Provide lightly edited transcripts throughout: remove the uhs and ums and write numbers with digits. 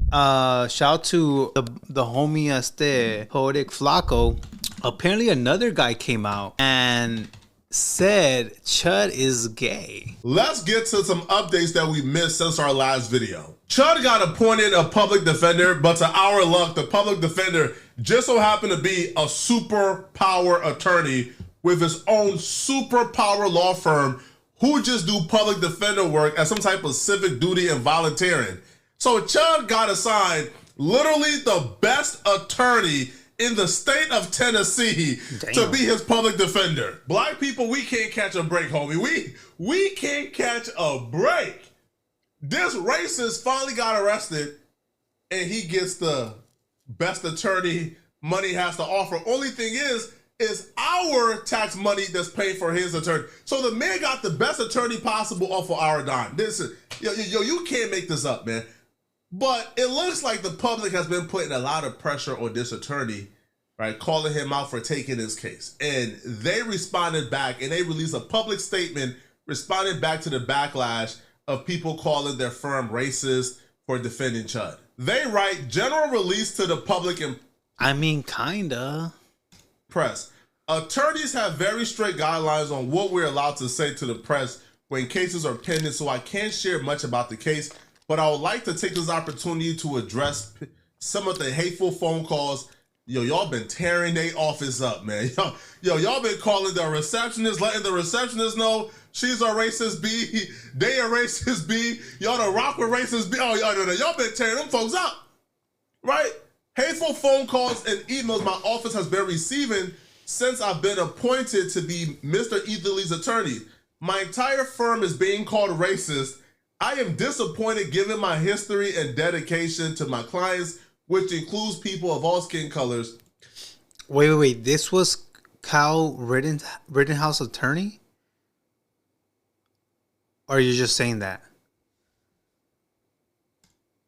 Shout out to the homie Poetic Flaco. Apparently another guy came out and said Chud is gay. Let's get to some updates that we missed since our last video. Chud got appointed a public defender, but to our luck, the public defender just so happened to be a superpower attorney with his own superpower law firm who just do public defender work as some type of civic duty and volunteering. So Chud got assigned literally the best attorney in the state of Tennessee to be his public defender. Black people, we can't catch a break, homie. We can't catch a break. This racist finally got arrested and he gets the best attorney money has to offer. Only thing is our tax money that's paying for his attorney. So the man got the best attorney possible off of our dime. This is, yo, you can't make this up, man. But it looks like the public has been putting a lot of pressure on this attorney, right? Calling him out for taking his case. And they responded back and they released a public statement responding back to the backlash of people calling their firm racist for defending Chud. They write, general release to the public and kinda. Press. Attorneys have very strict guidelines on what we're allowed to say to the press when cases are pending, so I can't share much about the case. But I would like to take this opportunity to address some of the hateful phone calls. Yo, y'all been tearing their office up, man. Y'all been calling the receptionist, letting the receptionist know she's a racist B, they a racist B, y'all the rock with racist B. Oh, y'all been tearing them folks up, right? Hateful phone calls and emails my office has been receiving since I've been appointed to be Mr. Etherly's attorney. My entire firm is being called racist. I am disappointed given my history and dedication to my clients, which includes people of all skin colors. Wait. This was Kyle Rittenhouse attorney? Or are you just saying that?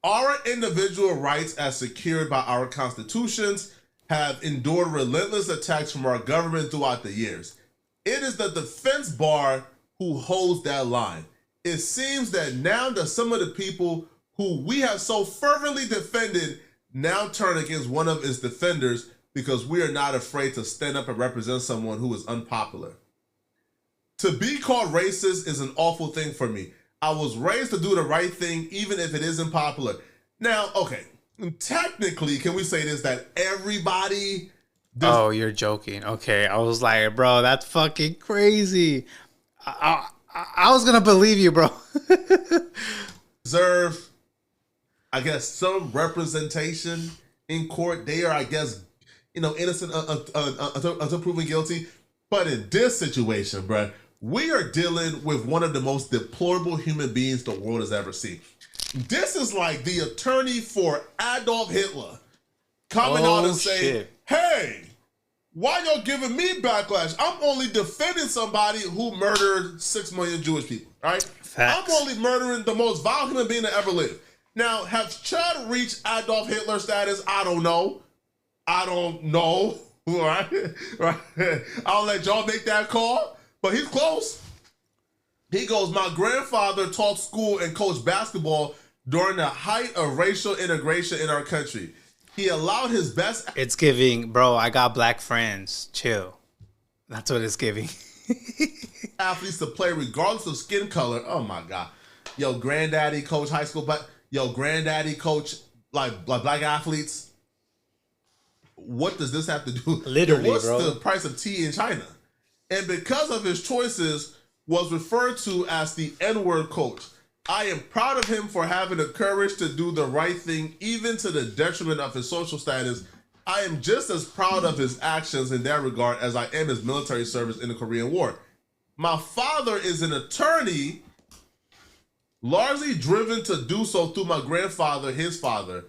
Our individual rights as secured by our constitutions have endured relentless attacks from our government throughout the years. It is the defense bar who holds that line. It seems that now that some of the people who we have so fervently defended now turn against one of its defenders because we are not afraid to stand up and represent someone who is unpopular. To be called racist is an awful thing for me. I was raised to do the right thing even if it isn't popular. Now, okay, technically, can we say this, that everybody... Oh, you're joking. Okay, I was like, bro, that's fucking crazy. I was gonna believe you, bro. Deserve, I guess, some representation in court. They are, I guess, innocent until proven guilty. But in this situation, bro, we are dealing with one of the most deplorable human beings the world has ever seen. This is like the attorney for Adolf Hitler coming out and saying, hey, why y'all giving me backlash? I'm only defending somebody who murdered 6 million Jewish people, all right? Facts. I'm only murdering the most vile human being that ever lived. Now, have Chud reached Adolf Hitler status? I don't know. Right? I'll let y'all make that call, but he's close. He goes, my grandfather taught school and coached basketball during the height of racial integration in our country. He allowed his best... It's giving, bro, I got black friends. Chill. That's what it's giving. Athletes to play regardless of skin color. Oh, my God. Yo, granddaddy coach high school, but granddaddy coach like black athletes. What does this have to do? Literally, what's bro. the price of tea in China? And because of his choices, was referred to as the N-word coach. I am proud of him for having the courage to do the right thing, even to the detriment of his social status. I am just as proud of his actions in that regard as I am his military service in the Korean War. My father is an attorney, largely driven to do so through my grandfather, his father.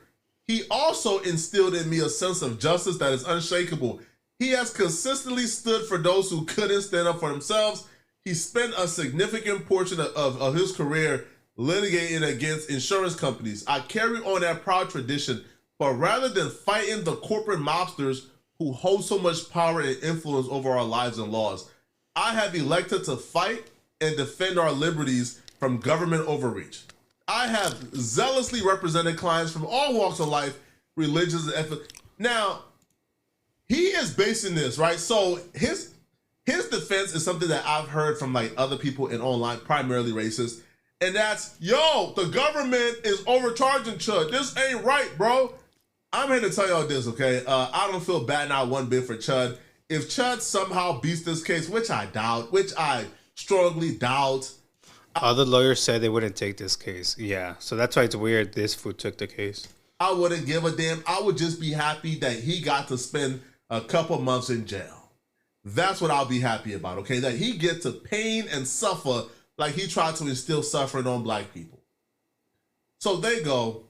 He also instilled in me a sense of justice that is unshakable. He has consistently stood for those who couldn't stand up for themselves. He spent a significant portion of his career litigating against insurance companies. I carry on that proud tradition, but rather than fighting the corporate mobsters who hold so much power and influence over our lives and laws, I have elected to fight and defend our liberties from government overreach. I have zealously represented clients from all walks of life, religions, and ethnic. Now, he is basing this, right? So his defense is something that I've heard from like other people in online, primarily racist, and that's, yo, the government is overcharging Chud. This ain't right, bro. I'm here to tell y'all this, okay? I don't feel bad not one bit for Chud. If Chud somehow beats this case, which I doubt, which I strongly doubt. Other lawyers said they wouldn't take this case. Yeah, so that's why it's weird this fool took the case. I wouldn't give a damn. I would just be happy that he got to spend a couple months in jail. That's what I'll be happy about, okay? That he gets to pain and suffer like he tried to instill suffering on black people. So they go,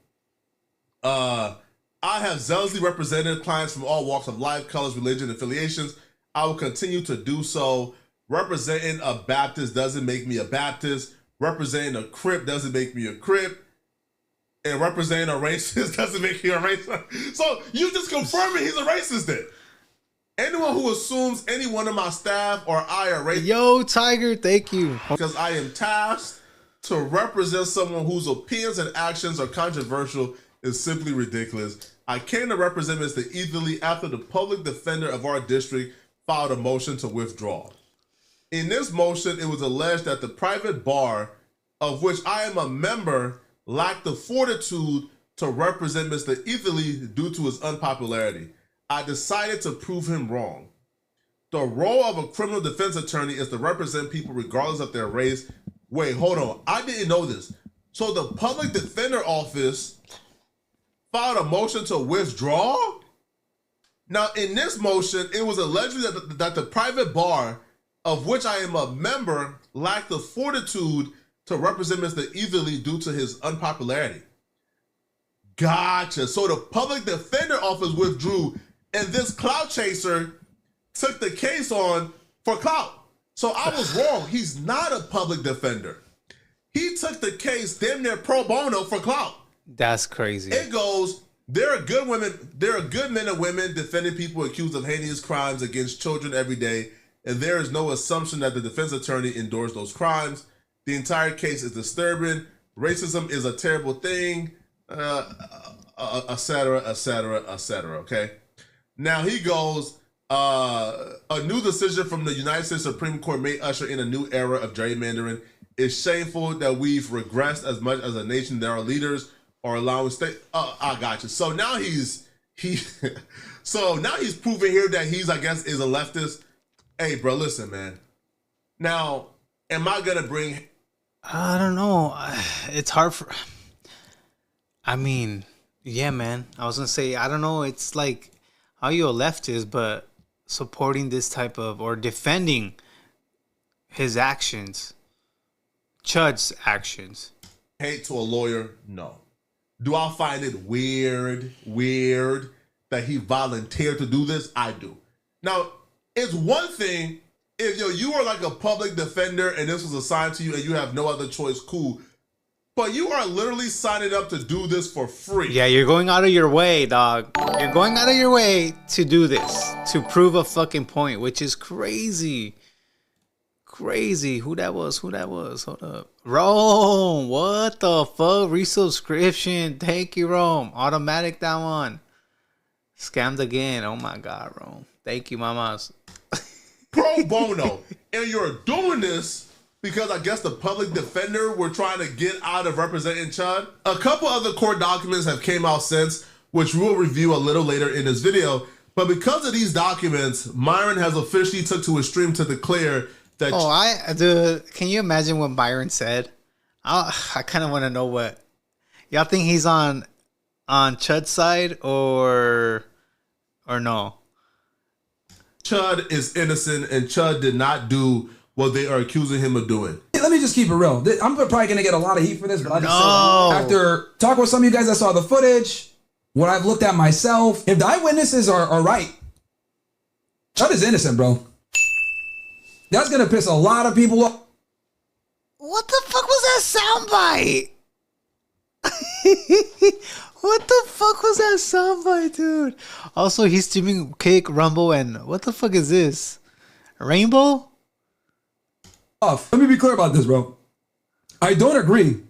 I have zealously represented clients from all walks of life, colors, religion, affiliations. I will continue to do so. Representing a Baptist doesn't make me a Baptist. Representing a Crip doesn't make me a Crip. And representing a racist doesn't make you a racist. So you just confirming he's a racist then. Anyone who assumes any one of my staff or I are racist. Yo, Tiger, thank you. Because I am tasked to represent someone whose opinions and actions are controversial is simply ridiculous. I came to represent Mr. Etherly after the public defender of our district filed a motion to withdraw. In this motion, it was alleged that the private bar, of which I am a member, lacked the fortitude to represent Mr. Etherly due to his unpopularity. I decided to prove him wrong. The role of a criminal defense attorney is to represent people regardless of their race. Wait, hold on. I didn't know this. So the public defender office filed a motion to withdraw? Now, in this motion, it was alleged that the private bar, of which I am a member, lacked the fortitude to represent Mr. Etherly due to his unpopularity. Gotcha. So the public defender office withdrew, and this clout chaser took the case on for clout. So I was wrong. He's not a public defender. He took the case damn near pro bono for clout. That's crazy. It goes, there are good men and women defending people accused of heinous crimes against children every day, and there is no assumption that the defense attorney endorsed those crimes. The entire case is disturbing. Racism is a terrible thing, et cetera, okay? Now he goes, a new decision from the United States Supreme Court may usher in a new era of gerrymandering. It's shameful that we've regressed as much as a nation that our leaders are allowing state. I got you. So now he's proving here that he's, I guess, is a leftist. Hey, bro, listen, man. Now, am I gonna bring? I don't know. It's hard for. I mean, yeah, man. I was gonna say, I don't know. It's like how you a leftist, but supporting this type of or defending his actions, Chud's actions. Hate to a lawyer? No. Do I find it weird that he volunteered to do this? I do. Now, it's one thing if you are like a public defender and this was assigned to you and you have no other choice, cool. But you are literally signing up to do this for free. Yeah, you're going out of your way, dog. You're going out of your way to do this, to prove a fucking point, which is crazy. Crazy. Who that was? Hold up. Rome. What the fuck? Resubscription. Thank you, Rome. Automatic, that one. Scammed again. Oh my God, Rome. Thank you, mamas. Pro bono. And you're doing this because I guess the public defender were trying to get out of representing Chud. A couple other court documents have came out since, which we'll review a little later in this video. But because of these documents, Myron has officially took to his stream to declare that. Dude, can you imagine what Myron said? I kind of want to know what y'all think. He's on Chud's side or no? Chud is innocent, and Chud did not do what they are accusing him of doing. Let me just keep it real. I'm probably going to get a lot of heat for this, but I just say, after talking with some of you guys that saw the footage, what I've looked at myself, if the eyewitnesses are right, Chud is innocent, bro. That's going to piss a lot of people off. What the fuck was that soundbite? What the fuck was that soundbite, dude? Also, he's streaming Cake, Rumble, and what the fuck is this? Rainbow? Let me be clear about this, bro. I don't agree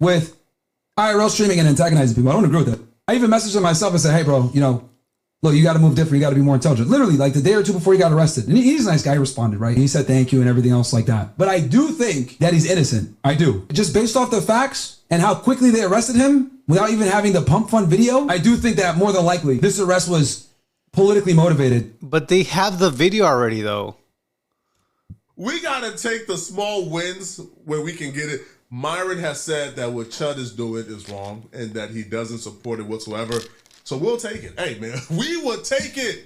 with IRL streaming and antagonizing people. I don't agree with that. I even messaged him myself and said, hey, bro, you know, look, you got to move different. You got to be more intelligent. Literally, like the day or two before he got arrested. And he's a nice guy. He responded, right? He said thank you and everything else like that. But I do think that he's innocent. I do. Just based off the facts and how quickly they arrested him without even having the pump fund video, I do think that more than likely this arrest was politically motivated. But they have the video already, though. We got to take the small wins where we can get it. Myron has said that what Chud is doing is wrong and that he doesn't support it whatsoever. So we'll take it. Hey, man, we will take it.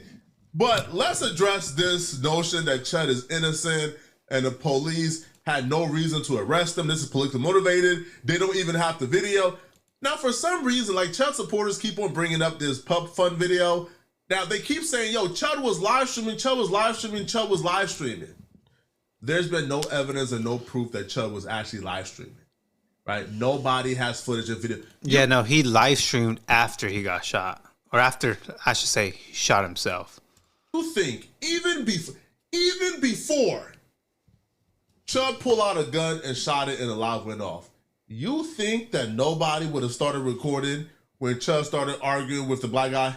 But let's address this notion that Chud is innocent and the police had no reason to arrest him. This is politically motivated. They don't even have the video. Now, for some reason, like Chud supporters keep on bringing up this pub fun video. Now, they keep saying, yo, Chud was live streaming, Chud was live streaming, Chud was live streaming. There's been no evidence and no proof that Chud was actually live streaming, right? Nobody has footage of video. Yeah, no, he live streamed after he got shot. Or after, I should say, he shot himself. You think, even before Chud pulled out a gun and shot it and the live went off, you think that nobody would have started recording when Chud started arguing with the black guy?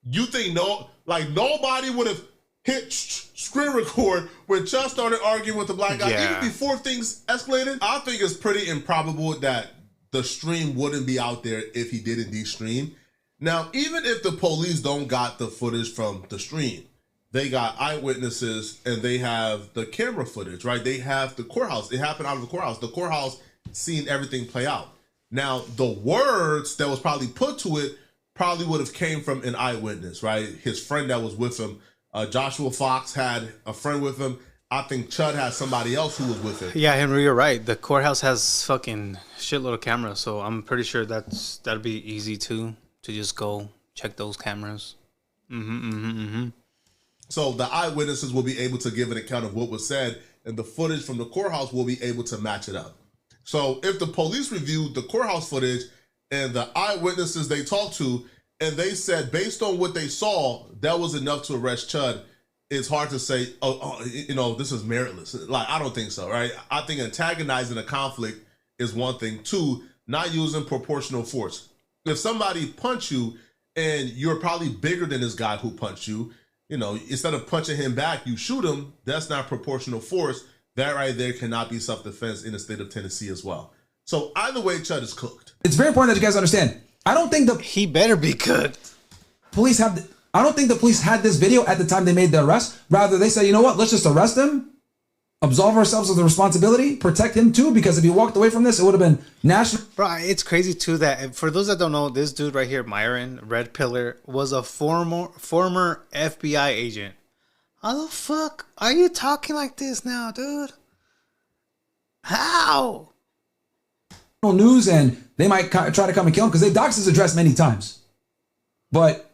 You think nobody would have hit screen record when Chud started arguing with the black guy, even before things escalated? I think it's pretty improbable that the stream wouldn't be out there if he did indeed stream. Now, even if the police don't got the footage from the stream, they got eyewitnesses and they have the camera footage, right? They have the courthouse. It happened out of the courthouse. The courthouse seen everything play out. Now, the words that was probably put to it probably would have came from an eyewitness, right? His friend that was with him. Joshua Fox had a friend with him. I think Chud had somebody else who was with him. Yeah, Henry, you're right. The courthouse has fucking shitload of cameras, so I'm pretty sure that'd be easy to just go check those cameras. So the eyewitnesses will be able to give an account of what was said, and the footage from the courthouse will be able to match it up. So if the police reviewed the courthouse footage and the eyewitnesses they talked to, and they said, based on what they saw, that was enough to arrest Chud, it's hard to say, this is meritless. Like, I don't think so, right? I think antagonizing a conflict is one thing. Two, not using proportional force. If somebody punch you and you're probably bigger than this guy who punched you, instead of punching him back, you shoot him, that's not proportional force. That right there cannot be self-defense in the state of Tennessee as well. So either way, Chud is cooked. It's very important that you guys understand. I don't think he better be cooked. I don't think the police had this video at the time they made the arrest. Rather, they said, you know what? Let's just arrest him, absolve ourselves of the responsibility, protect him too, because if he walked away from this, it would have been national. Bro, it's crazy too that, for those that don't know, this dude right here, Myron, Red Pillar, was a former FBI agent. How the fuck are you talking like this now, dude? How? News, and they might try to come and kill him because they doxed his address many times. But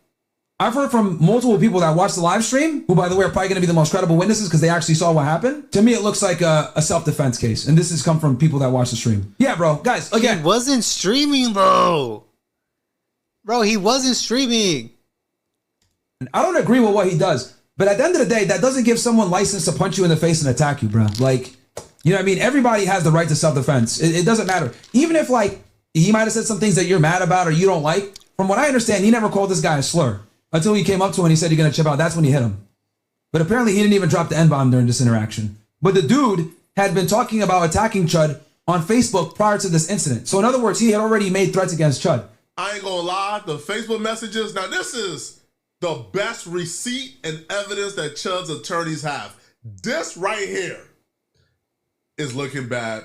I've heard from multiple people that watched the live stream, who, by the way, are probably going to be the most credible witnesses because they actually saw what happened. To me, it looks like a self-defense case, and this has come from people that watched the stream. Yeah, bro, guys, again, he wasn't streaming, bro. Bro, he wasn't streaming. I don't agree with what he does, but at the end of the day, that doesn't give someone license to punch you in the face and attack you, bro. Like, you know what I mean? Everybody has the right to self-defense. It doesn't matter. Even if, like, he might have said some things that you're mad about or you don't like. From what I understand, he never called this guy a slur until he came up to him and he said, you're going to chip out. That's when he hit him. But apparently he didn't even drop the N-bomb during this interaction. But the dude had been talking about attacking Chud on Facebook prior to this incident. So in other words, he had already made threats against Chud. I ain't gonna lie, the Facebook messages, now this is the best receipt and evidence that Chud's attorneys have. This right here is looking bad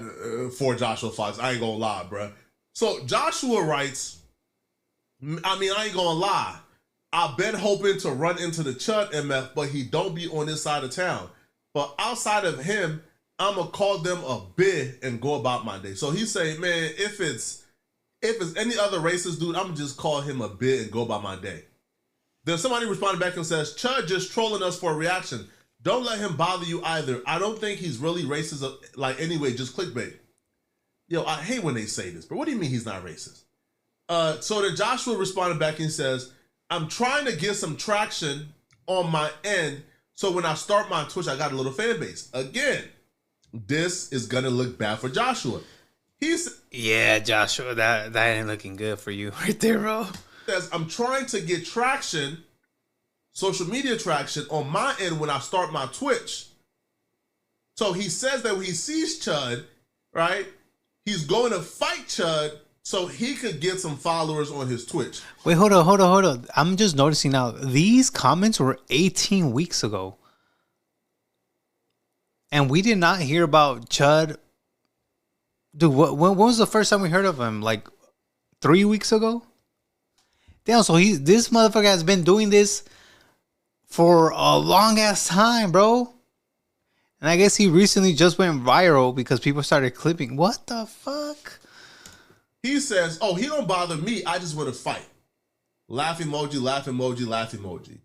for Joshua Fox. I ain't gonna lie, bro. So Joshua writes, I ain't gonna lie. I've been hoping to run into the Chud MF, but he don't be on this side of town. But outside of him, I'm gonna call them a bit and go about my day. So he's saying, man, if it's any other racist dude, I'm gonna just call him a bit and go about my day. Then somebody responded back and says, Chud just trolling us for a reaction. Don't let him bother you either. I don't think he's really racist, like anyway, just clickbait. Yo, I hate when they say this, but what do you mean he's not racist? So then Joshua responded back and says, I'm trying to get some traction on my end, so when I start my Twitch, I got a little fan base. Again, this is gonna look bad for Joshua. Yeah, Joshua, that ain't looking good for you right there, bro. Says, I'm trying to get traction, social media traction on my end when I start my Twitch. So he says that when he sees Chud, right, he's going to fight Chud so he could get some followers on his Twitch. Wait, hold on. I'm just noticing now, these comments were 18 weeks ago. And we did not hear about Chud. Dude, when was the first time we heard of him? Like 3 weeks ago? Damn, so this motherfucker has been doing this for a long ass time, bro. And I guess he recently just went viral because people started clipping. What the fuck? He says, oh, he don't bother me. I just want to fight. Laugh emoji, laugh emoji, laugh emoji.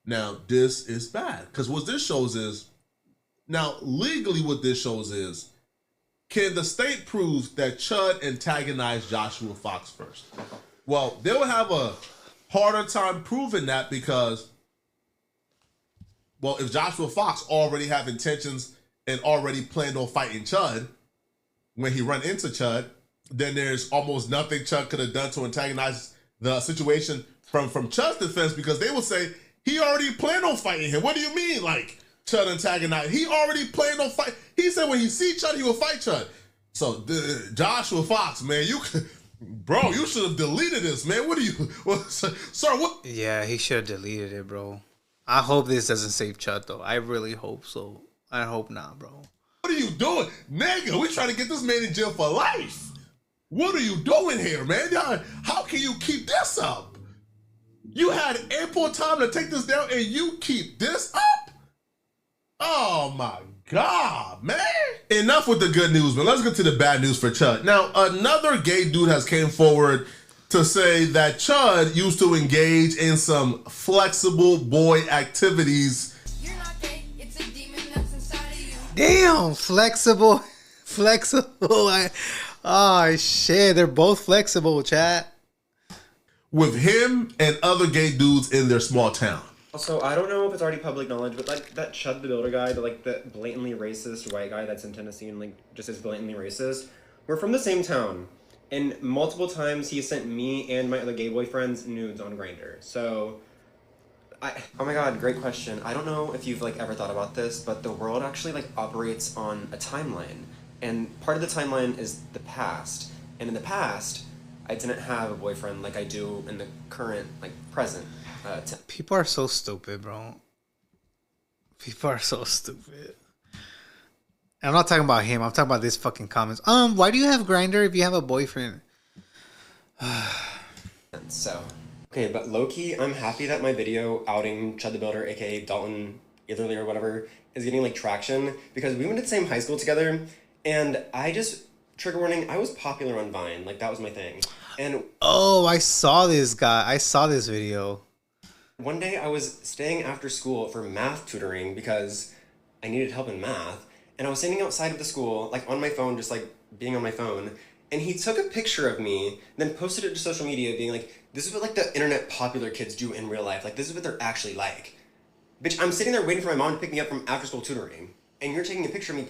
Now, this is bad. Because what this shows is, now, legally what this shows is, can the state prove that Chud antagonized Joshua Fox first? Well, they will have a harder time proving that because, well, if Joshua Fox already have intentions and already planned on fighting Chud, when he run into Chud, then there's almost nothing Chud could have done to antagonize the situation from Chud's defense, because they will say, he already planned on fighting him. What do you mean, like, Chud antagonized? He already planned on fight. He said when he see Chud, he will fight Chud. So, Joshua Fox, man, you should have deleted this, man. What are you, sir, what? Yeah, he should have deleted it, bro. I hope this doesn't save Chud, though. I really hope so. I hope not, bro. What are you doing? Nigga, we trying to get this man in jail for life. What are you doing here, man? How can you keep this up? You had ample time to take this down and you keep this up? Oh my God, man. Enough with the good news, man. Let's get to the bad news for Chud. Now, another gay dude has came forward to say that Chud used to engage in some flexible boy activities. You're not gay, it's a demon that's inside of you. Damn, flexible. Oh, shit, they're both flexible, chat. With him and other gay dudes in their small town. Also, I don't know if it's already public knowledge, but like that Chud the Builder guy, the blatantly racist white guy that's in Tennessee and like just is blatantly racist, we're from the same town. And multiple times he sent me and my other gay boyfriends nudes on Grindr. So, oh my God, great question. I don't know if you've like ever thought about this, but the world actually like operates on a timeline. And part of the timeline is the past. And in the past, I didn't have a boyfriend like I do in the current, like present. People are so stupid, bro. People are so stupid. I'm not talking about him. I'm talking about this fucking comments. Why do you have Grindr if you have a boyfriend? So, okay, but low-key, I'm happy that my video outing Chud the Builder, aka Dalton Etherly or whatever, is getting like traction, because we went to the same high school together, and I just, trigger warning, I was popular on Vine. Like, that was my thing. And oh, I saw this guy. I saw this video. One day I was staying after school for math tutoring because I needed help in math. And I was standing outside of the school, like on my phone, just like being on my phone. And he took a picture of me, then posted it to social media being like, this is what like the internet popular kids do in real life. Like, this is what they're actually like. Bitch, I'm sitting there waiting for my mom to pick me up from after school tutoring. And you're taking a picture of me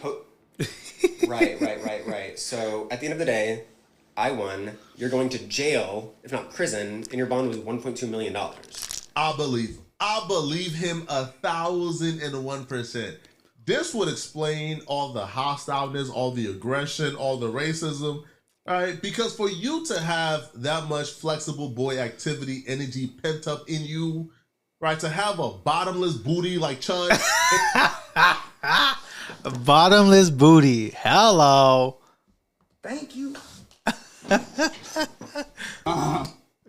Right. So at the end of the day, I won. You're going to jail, if not prison, and your bond was $1.2 million. I believe him 1,001%. This would explain all the hostileness, all the aggression, all the racism, right? Because for you to have that much flexible boy activity, energy pent up in you, right? To have a bottomless booty like Chud. Bottomless booty. Hello. Thank you.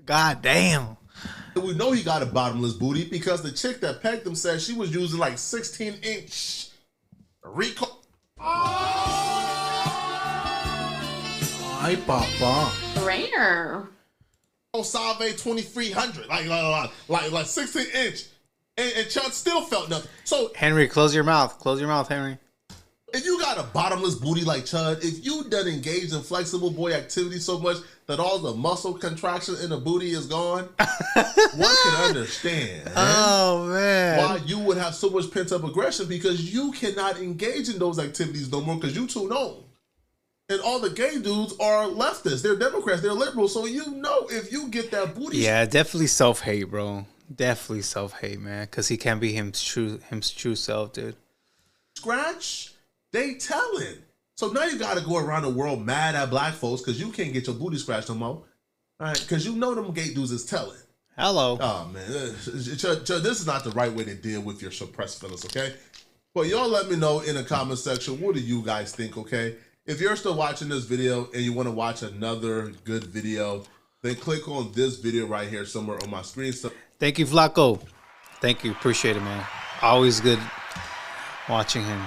God damn. We know he got a bottomless booty because the chick that pegged him said she was using like 16-inch Rico. Ay, papa. Rainer. Oh, Salve 2300, like 16-inch, and Chud still felt nothing. So Henry, close your mouth. Close your mouth, Henry. if you got a bottomless booty like Chud, if you done engaged in flexible boy activity so much that all the muscle contraction in the booty is gone, one can understand Oh man, why you would have so much pent up aggression, because you cannot engage in those activities no more because you too known. And all the gay dudes are leftists. They're Democrats. They're liberals. So you know if you get that booty. Yeah, definitely self-hate, bro. Definitely self-hate, man. Because he can't be his true self, dude. Scratch, they telling. So now you got to go around the world mad at black folks because you can't get your booty scratched no more. All right, because you know them gay dudes is telling. Hello. Oh, man. Chud, this is not the right way to deal with your suppressed feelings, okay? But y'all let me know in the comment section, what do you guys think, okay? If you're still watching this video and you want to watch another good video, then click on this video right here somewhere on my screen. So Thank you, Flacco. Thank you. Appreciate it, man. Always good watching him.